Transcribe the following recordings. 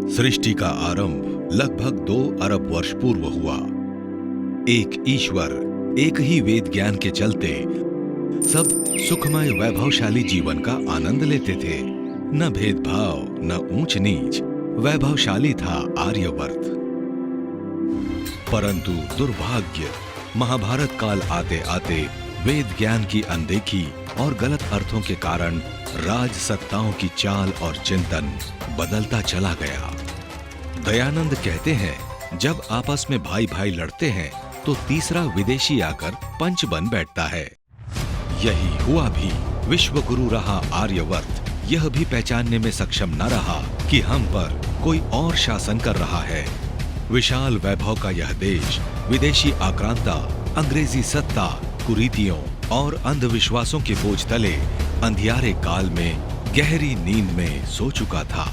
सृष्टि का आरंभ लगभग 2 अरब वर्ष पूर्व हुआ। एक ईश्वर, एक ही वेद ज्ञान के चलते सब सुखमय वैभवशाली जीवन का आनंद लेते थे। न भेदभाव, न ऊंच नीच, वैभवशाली था आर्यवर्त। परंतु दुर्भाग्य, महाभारत काल आते आते वेद ज्ञान की अनदेखी और गलत अर्थों के कारण राज सत्ताओं की चाल और चिंतन बदलता चला गया। दयानंद कहते हैं, जब आपस में भाई भाई लड़ते हैं तो तीसरा विदेशी आकर पंच बन बैठता है। यही हुआ भी। विश्व गुरु रहा आर्यवर्त यह भी पहचानने में सक्षम न रहा कि हम पर कोई और शासन कर रहा है। विशाल वैभव का यह देश विदेशी आक्रांता, अंग्रेजी सत्ता, कुरीतियों और अंधविश्वासों के बोझ तले अंधियारे काल में गहरी नींद में सो चुका था।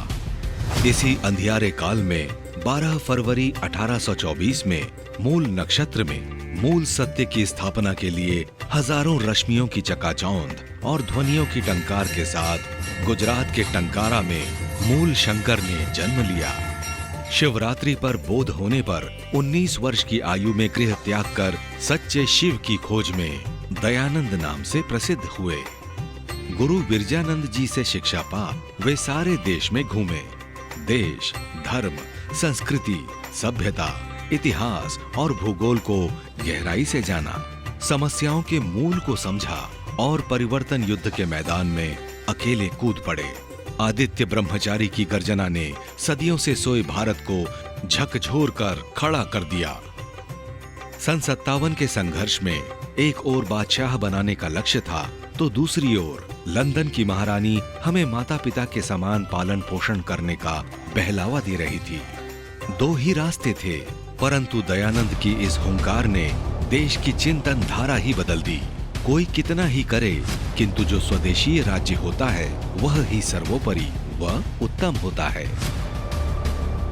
इसी अंधियारे काल में 12 फरवरी 1824 में मूल नक्षत्र में मूल सत्य की स्थापना के लिए हजारों रश्मियों की चकाचौंध और ध्वनियों की टंकार के साथ गुजरात के टंकारा में मूल शंकर ने जन्म लिया। शिवरात्रि पर बोध होने पर 19 वर्ष की आयु में गृह त्याग कर सच्चे शिव की खोज में दयानंद नाम से प्रसिद्ध हुए। गुरु विरजानंद जी से शिक्षा पा वे सारे देश में घूमे। देश, धर्म, संस्कृति, सभ्यता, इतिहास और भूगोल को गहराई से जाना, समस्याओं के मूल को समझा और परिवर्तन युद्ध के मैदान में अकेले कूद पड़े। आदित्य ब्रह्मचारी की गर्जना ने सदियों से सोए भारत को झकझोर कर खड़ा कर दिया। सन 57 के संघर्ष में एक ओर बादशाह बनाने का लक्ष्य था तो दूसरी ओर लंदन की महारानी हमें माता पिता के समान पालन पोषण करने का बहलावा दे रही थी। 2 ही रास्ते थे, परंतु दयानंद की इस हुंकार ने देश की चिंतन धारा ही बदल दी। कोई कितना ही करे, किंतु जो स्वदेशी राज्य होता है वह ही सर्वोपरि, वह उत्तम होता है।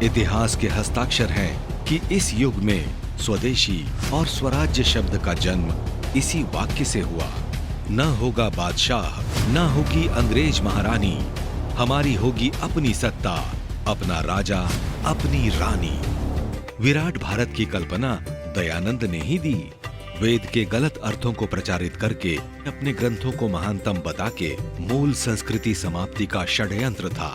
इतिहास के हस्ताक्षर हैं कि इस युग में स्वदेशी और स्वराज्य शब्द का जन्म इसी वाक्य से हुआ। न होगा बादशाह, न होगी अंग्रेज महारानी, हमारी होगी अपनी सत्ता, अपना राजा, अपनी रानी। विराट भारत की कल्पना दयानंद ने ही दी। वेद के गलत अर्थों को प्रचारित करके अपने ग्रंथों को महानतम बता के मूल संस्कृति समाप्ति का षड्यंत्र था।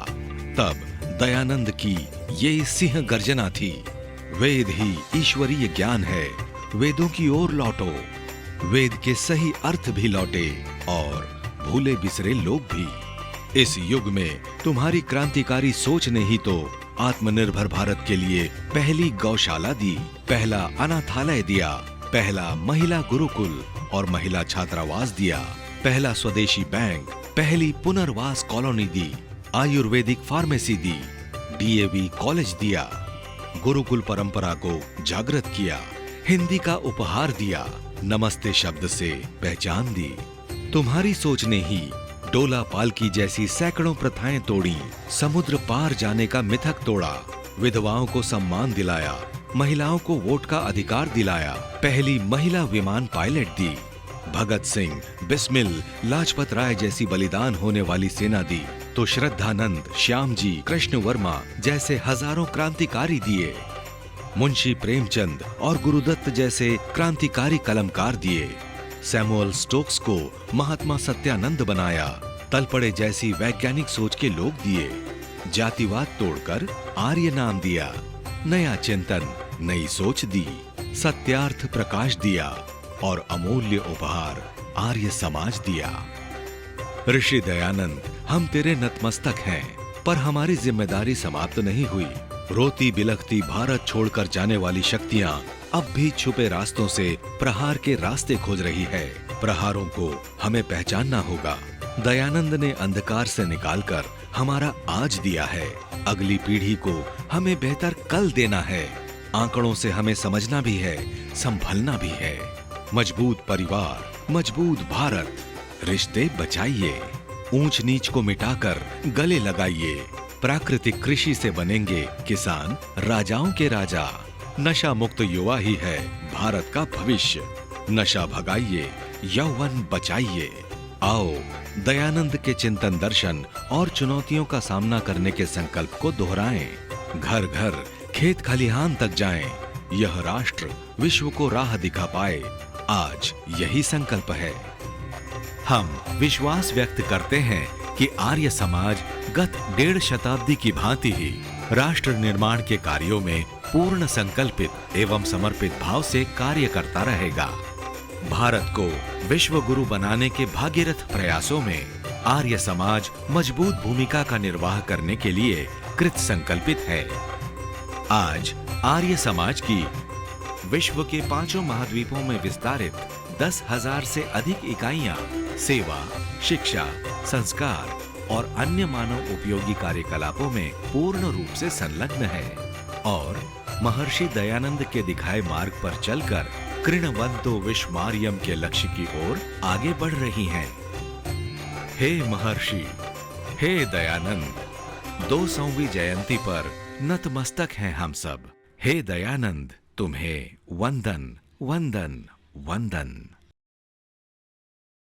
तब दयानंद की ये सिंह गर्जना थी, वेद ही ईश्वरीय ज्ञान है, वेदों की ओर लौटो। वेद के सही अर्थ भी लौटे और भूले बिसरे लोग भी। इस युग में तुम्हारी क्रांतिकारी सोच ने ही तो आत्मनिर्भर भारत के लिए पहली गौशाला दी, पहला अनाथालय दिया, पहला महिला गुरुकुल और महिला छात्रावास दिया, पहला स्वदेशी बैंक, पहली पुनर्वास कॉलोनी दी, आयुर्वेदिक फार्मेसी दी, डीएवी कॉलेज दिया, गुरुकुल परंपरा को जागृत किया, हिंदी का उपहार दिया, नमस्ते शब्द से पहचान दी। तुम्हारी सोच ने ही डोला पालकी जैसी सैकड़ों प्रथाएं तोड़ी, समुद्र पार जाने का मिथक तोड़ा, विधवाओं को सम्मान दिलाया, महिलाओं को वोट का अधिकार दिलाया, पहली महिला विमान पायलट दी, भगत सिंह, बिस्मिल, लाजपत राय जैसी बलिदान होने वाली सेना दी, तो श्रद्धानंद, श्याम जी, कृष्ण वर्मा जैसे हजारों क्रांतिकारी दिए, मुंशी प्रेमचंद और गुरुदत्त जैसे क्रांतिकारी कलमकार दिए, सैमुअल स्टोक्स को महात्मा सत्यानंद बनाया, तलपड़े जैसी वैज्ञानिक सोच के लोग दिए, जातिवाद तोड़कर आर्य नाम दिया, नया चिंतन, नई सोच दी, सत्यार्थ प्रकाश दिया और अमूल्य उपहार आर्य समाज दिया। ऋषि दयानंद, हम तेरे नतमस्तक हैं, पर हमारी जिम्मेदारी समाप्त नहीं हुई। रोती बिलखती भारत छोड़कर जाने वाली शक्तियां अब भी छुपे रास्तों से प्रहार के रास्ते खोज रही है। प्रहारों को हमें पहचानना होगा। दयानंद ने अंधकार से निकालकर हमारा आज दिया है, अगली पीढ़ी को हमें बेहतर कल देना है। आंकड़ों से हमें समझना भी है, संभलना भी है। मजबूत परिवार, मजबूत भारत, रिश्ते बचाइए, ऊंच नीच को मिटाकर गले लगाइए। प्राकृतिक कृषि से बनेंगे किसान राजाओं के राजा। नशा मुक्त युवा ही है भारत का भविष्य। नशा भगाइए, यौवन बचाइए। आओ दयानंद के चिंतन दर्शन और चुनौतियों का सामना करने के संकल्प को दोहराएं। घर घर खेत खलिहान तक जाएं, यह राष्ट्र विश्व को राह दिखा पाए, आज यही संकल्प है। हम विश्वास व्यक्त करते हैं कि आर्य समाज गत 1.5 शताब्दी की भांति ही राष्ट्र निर्माण के कार्यों में पूर्ण संकल्पित एवं समर्पित भाव से कार्य करता रहेगा। भारत को विश्व गुरु बनाने के भागीरथ प्रयासों में आर्य समाज मजबूत भूमिका का निर्वाह करने के लिए कृत संकल्पित है। आज आर्य समाज की विश्व के 5 महाद्वीपों में विस्तारित 10,000 से अधिक इकाइयां सेवा, शिक्षा, संस्कार और अन्य मानव उपयोगी कार्यकलापों में पूर्ण रूप से संलग्न है और महर्षि दयानंद के दिखाए मार्ग पर चलकर कृणवंतो विश्वमार्यम के लक्ष्य की ओर आगे बढ़ रही हैं। हे महर्षि, हे दयानंद, 200वीं जयंती पर नतमस्तक हैं हम सब। हे दयानंद, तुम्हें वंदन, वंदन, वंदन।